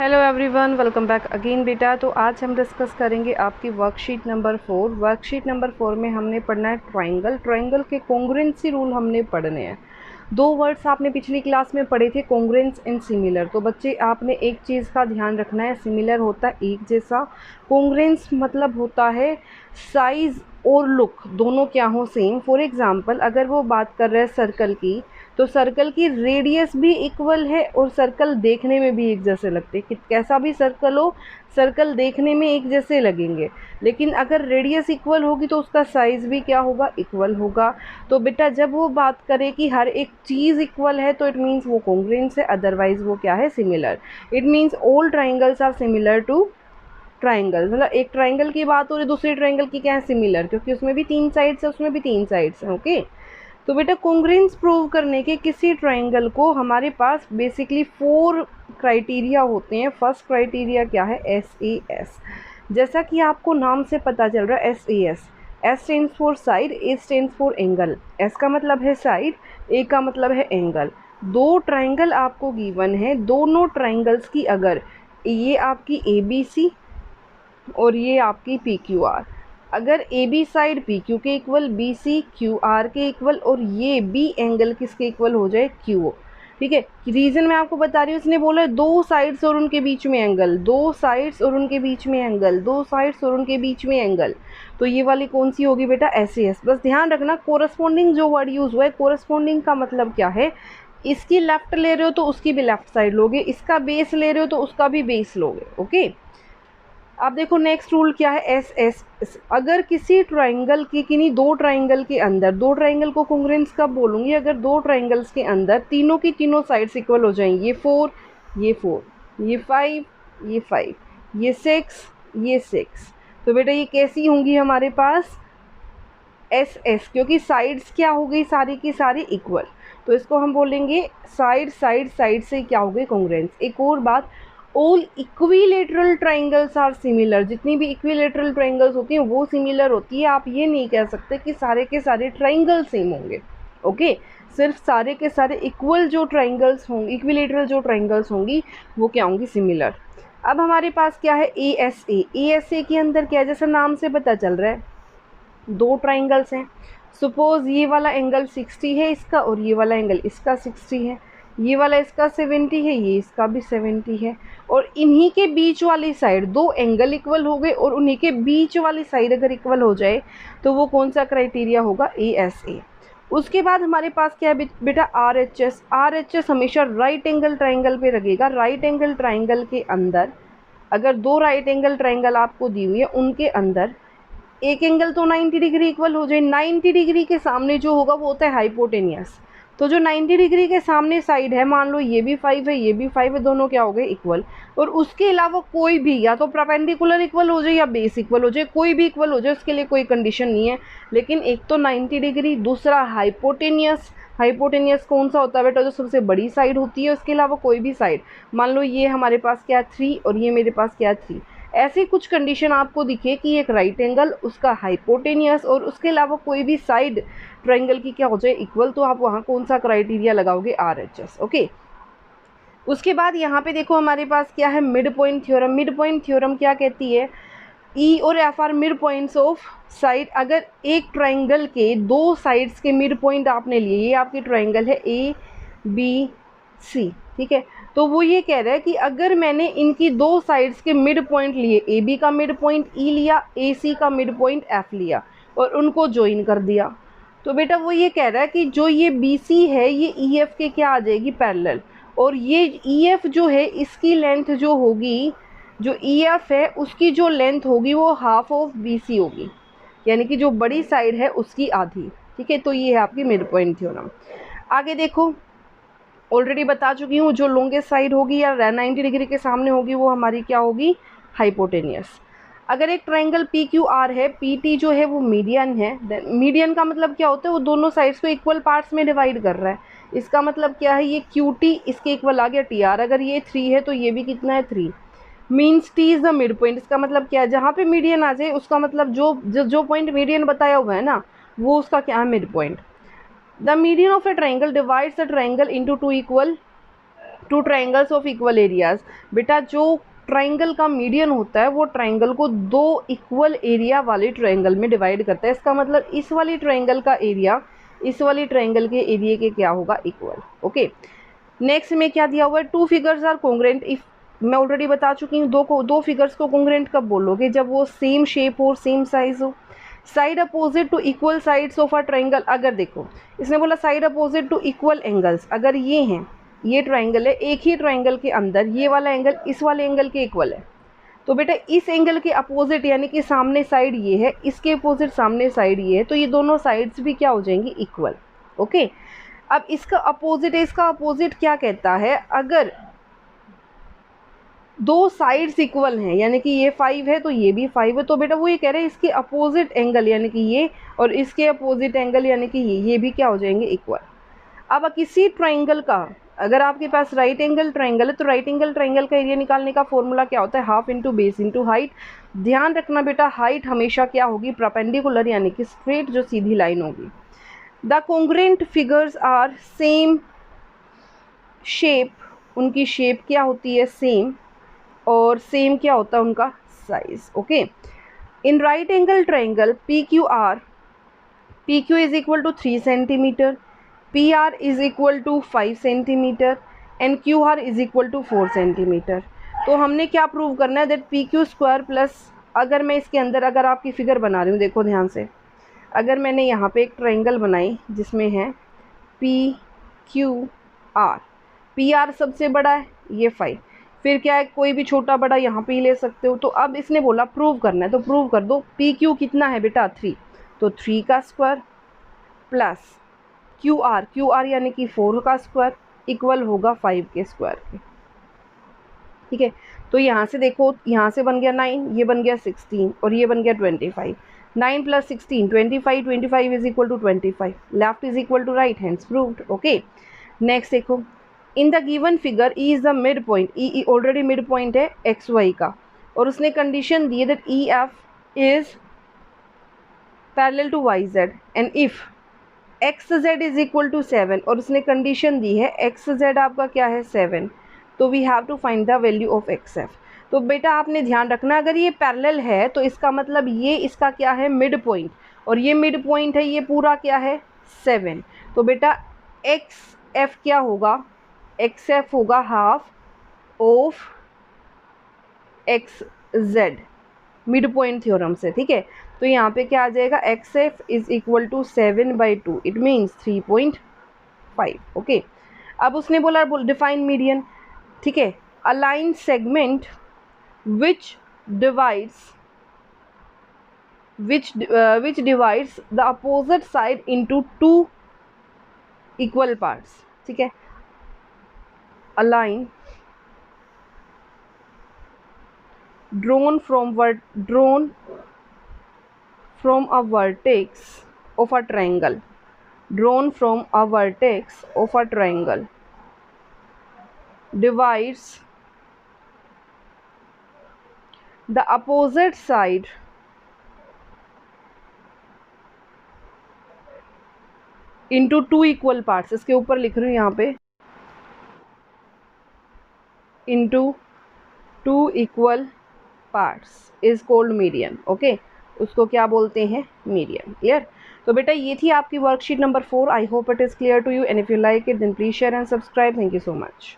Hello everyone, welcome back again बेटा। तो आज हम डिस्कस करेंगे आपकी वर्कशीट नंबर 4। वर्कशीट नंबर 4 में हमने पढ़ना है ट्रायंगल। ट्रायंगल के कॉन्ग्रुएंसी रूल हमने पढ़ने हैं। दो वर्ड्स आपने पिछली क्लास में पढ़े थे, कॉन्ग्रुएंस एंड सिमिलर। तो बच्चे आपने एक चीज़ का ध्यान रखना है, सिमिलर होता है एक जैसा, कॉन्ग्रुएंस मतलब होता है साइज़ और लुक दोनों क्या हो सेम। फॉर एग्ज़ाम्पल अगर वो बात कर रहे हैं सर्कल की, तो सर्कल की रेडियस भी इक्वल है और सर्कल देखने में भी एक जैसे लगते हैं कि कैसा भी सर्कल हो, सर्कल देखने में एक जैसे लगेंगे। लेकिन अगर रेडियस इक्वल होगी तो उसका साइज़ भी क्या होगा, इक्वल होगा। तो बेटा जब वो बात करे कि हर एक चीज़ इक्वल है तो इट मीन्स वो कॉन्ग्रुएंस है, अदरवाइज वो क्या है, similar. It means all triangles are similar to triangle. मतलब एक ट्राइंगल की बात हो रही, दूसरे ट्राइंगल की क्या है, सिमिलर, क्योंकि उसमें भी तीन साइड्स है, उसमें भी तीन साइड्स हैं। ओके, तो बेटा कॉन्ग्रुएंस प्रूव करने के किसी ट्राइंगल को हमारे पास बेसिकली 4 क्राइटेरिया होते हैं। फर्स्ट क्राइटेरिया क्या है, SAS। जैसा कि आपको नाम से पता चल रहा है, SAS, S stands for side, A stands for angle. S का मतलब है साइड, A का मतलब है एंगल। दो ट्राइंगल आपको गिवन है, दोनों ट्राइंगल्स की अगर ये आपकी ABC और ये आपकी PQR, अगर AB साइड PQ के इक्वल, BC QR के इक्वल और ये B एंगल किसके इक्वल हो जाए, QO। ठीक है, रीज़न मैं आपको बता रही हूँ, इसने बोला दो साइड्स और उनके बीच में एंगल, दो साइड्स और उनके बीच में एंगल, दो साइड्स और उनके बीच में एंगल। तो ये वाली कौन सी होगी बेटा, SAS। बस ध्यान रखना कोरस्पॉन्डिंग जो वर्ड यूज़ हुआ है, कोरस्पॉन्डिंग का मतलब क्या है, इसकी लेफ्ट ले रहे हो तो उसकी भी लेफ्ट साइड लोगे, इसका बेस ले रहे हो तो उसका भी बेस लोगे। ओके, अब देखो नेक्स्ट रूल क्या है, SS। अगर किसी ट्राइंगल की किन्हीं दो ट्राइंगल के अंदर, दो ट्राइंगल को कॉन्ग्रुएंस कब बोलूँगी, अगर दो ट्राइंगल्स के अंदर तीनों की तीनों साइड्स इक्वल हो जाएंगी, ये 4, ये 4, ये 5, ये 5, ये 6, ये 6, तो बेटा ये कैसी होंगी हमारे पास, SS, क्योंकि साइड्स क्या हो गई, सारी की सारी इक्वल। तो इसको हम बोलेंगे साइड साइड साइड से क्या हो गई, कॉन्ग्रुएंस। एक और बात, all equilateral triangles are similar. जितनी भी इक्विलेटरल ट्राइंगल्स होती हैं वो सिमिलर होती है। आप ये नहीं कह सकते कि सारे के सारे ट्राइंगल सेम होंगे। ओके, सिर्फ सारे के सारे इक्वल जो ट्राइंगल्स होंगे, इक्विलेटरल जो ट्राइंगल्स होंगी वो क्या होंगी, सिमिलर। अब हमारे पास क्या है, ASA। ASA के अंदर क्या है, जैसा नाम से पता चल रहा है, दो ट्राइंगल्स हैं। सपोज ये वाला एंगल 60 है इसका और ये वाला एंगल इसका 60 है, ये वाला इसका 70 है, ये इसका भी 70 है, और इन्हीं के बीच वाली साइड दो एंगल इक्वल हो गए और उन्हीं के बीच वाली साइड अगर इक्वल हो जाए तो वो कौन सा क्राइटेरिया होगा, ASA। उसके बाद हमारे पास क्या है बेटा, RHS। RHS हमेशा राइट एंगल ट्राइंगल पे लगेगा। राइट एंगल ट्राइंगल के अंदर अगर दो राइट एंगल ट्राइंगल आपको दी हुई है, उनके अंदर एक एंगल तो 90 डिग्री इक्वल हो जाए। 90 डिग्री के सामने जो होगा वो होता है हाइपोटेनियस। तो जो 90 डिग्री के सामने साइड है, मान लो ये भी 5 है, ये भी 5 है, दोनों क्या हो गए, इक्वल। और उसके अलावा कोई भी या तो परपेंडिकुलर इक्वल हो जाए या बेस इक्वल हो जाए, कोई भी इक्वल हो जाए, उसके लिए कोई कंडीशन नहीं है। लेकिन एक तो 90 डिग्री, दूसरा हाइपोटेनियस। हाइपोटेनियस कौन सा होता है बेटा, जो सबसे बड़ी साइड होती है, उसके अलावा कोई भी साइड। मान लो ये हमारे पास क्या 3 और ये मेरे पास क्या 3, ऐसी कुछ कंडीशन आपको दिखे कि एक राइट एंगल, उसका हाइपोटेनियस और उसके अलावा कोई भी साइड ट्रायंगल की क्या हो जाए, इक्वल, तो आप वहाँ कौन सा क्राइटेरिया लगाओगे, RHS। ओके, उसके बाद यहाँ पे देखो हमारे पास क्या है, mid point theorem. Mid point theorem क्या कहती है, E और F are mid points of side. अगर एक ट्राइंगल के दो साइड्स के मिड पॉइंट आपने लिए, ये आपकी ट्राइंगल है ABC, ठीक है, तो वो ये कह रहा है कि अगर मैंने इनकी दो साइड्स के मिड पॉइंट लिए, AB का मिड पॉइंट E लिया, AC का मिड पॉइंट F लिया और उनको ज्वाइन कर दिया, तो बेटा वो ये कह रहा है कि जो ये BC है ये EF के क्या आ जाएगी, पैरेलल। और ये EF जो है इसकी लेंथ जो होगी, जो EF है उसकी जो लेंथ होगी वो हाफ ऑफ BC होगी, यानी कि जो बड़ी साइड है उसकी आधी। ठीक है, तो ये है आपकी मिड पॉइंट थ्योरम। आगे देखो, ऑलरेडी बता चुकी हूँ, जो लॉन्गेस्ट साइड होगी या 90 डिग्री के सामने होगी वो हमारी क्या होगी, हाइपोटेनियस। अगर एक ट्राइंगल PQR है, PT जो है वो मीडियन है। मीडियन का मतलब क्या होता है, वो दोनों साइड्स को इक्वल पार्ट्स में डिवाइड कर रहा है। इसका मतलब क्या है, ये QT इसके इक्वल आ गया TR। अगर ये 3 है तो ये भी कितना है, 3। Means T is the mid point. इसका मतलब क्या है, जहाँ पे मीडियन आ जाए उसका मतलब जो पॉइंट मीडियन बताया हुआ है ना, वो उसका क्या है, mid point. The median of A triangle divides the triangle into two equal two triangles of equal areas. बेटा जो ट्राइंगल का मीडियन होता है वो ट्राइंगल को दो इक्वल एरिया वाले ट्राइंगल में डिवाइड करता है। इसका मतलब इस वाली ट्राइंगल का एरिया इस वाली ट्राइंगल के एरिया के क्या होगा, इक्वल। ओके, नेक्स्ट में क्या दिया हुआ है, two figures are congruent if, मैं ऑलरेडी बता चुकी हूँ दो फिगर्स को कॉन्ग्रुएंट कब बोलोगे, जब वो सेम शेप हो, सेम साइज हो। Side opposite to equal sides of a triangle, अगर देखो इसने बोला side opposite to equal angles, अगर ये हैं, ये ट्राइंगल है, एक ही ट्राइंगल के अंदर ये वाला एंगल इस वाले एंगल के इक्वल है, तो बेटा इस एंगल के अपोजिट यानी कि सामने साइड ये है, इसके अपोजिट सामने साइड ये है, तो ये दोनों साइड्स भी क्या हो जाएंगी, इक्वल। ओके, अब इसका अपोजिट है, इसका अपोजिट क्या कहता है, अगर दो साइड्स इक्वल हैं यानी कि ये 5 है तो ये भी 5 है, तो बेटा वो ये कह रहे हैं इसके अपोजिट एंगल यानी कि ये और इसके अपोजिट एंगल यानी कि ये भी क्या हो जाएंगे, इक्वल। अब किसी ट्राइंगल का अगर आपके पास राइट एंगल ट्राइंगल है तो राइट एंगल ट्राइंगल का एरिया निकालने का फॉर्मूला क्या होता है, half into base into height. ध्यान रखना बेटा हाइट हमेशा क्या होगी, परपेंडिकुलर यानी कि स्ट्रेट जो सीधी लाइन होगी। The congruent figures are same shape, उनकी शेप क्या होती है, सेम, और सेम क्या होता है उनका size. Okay, in right angle triangle P Q is equal to 3 centimetre, P R is equal to 5 centimetre and Q R is equal to 4 centimetre. तो हमने क्या प्रूव करना है, that P Q square plus, अगर मैं इसके अंदर अगर आपकी फिगर बना रही हूँ, देखो ध्यान से, अगर मैंने यहाँ पे एक ट्राइंगल बनाई जिसमें है P Q R, P R सबसे बड़ा है ये 5, फिर क्या है कोई भी छोटा बड़ा यहाँ पे ही ले सकते हो। तो अब इसने बोला प्रूव करना है तो प्रूव कर दो, पी क्यू कितना है बेटा 3, तो 3 का स्क्वायर प्लस क्यू आर यानी कि 4 का स्क्वायर इक्वल होगा 5 के स्क्वायर के। ठीक है, तो यहाँ से देखो, यहाँ से बन गया 9, ये बन गया 16 और ये बन गया 25। 9 plus 16 25 is equal to 25, left is equal to right, hands proved. Okay, next देखो, in the given figure E is the mid point, E already mid point है एक्स वाई का, और उसने कंडीशन दी है that E F is parallel to Y Z and if X Z is equal to 7, और उसने condition दी है एक्स जेड आपका क्या है 7, तो we have to find the value of X F. तो बेटा आपने ध्यान रखना, अगर ये पैरेलल है तो इसका मतलब ये इसका क्या है, मिड पॉइंट, और ये मिड पॉइंट है, ये पूरा क्या है 7, तो बेटा एक्स एफ क्या होगा, एक्स एफ होगा half of x z mid point theorem से। ठीक है, तो यहाँ पे क्या आ जाएगा, x f is equal to 7/2, it means 3.5। Okay, अब उसने बोला डिफाइन मीडियन। ठीक है, a line segment which divides the opposite side into 2 equal parts. ठीक है, a line drawn from a vertex of a triangle, divides the opposite side into 2 equal parts। इसके ऊपर लिख रही हूँ यहाँ पे, into 2 equal parts is called median। Okay, उसको क्या बोलते हैं, मीडियन। क्लियर? तो बेटा ये थी आपकी worksheet number 4। I hope it is clear to you and if you like it then please share and subscribe. Thank you so much.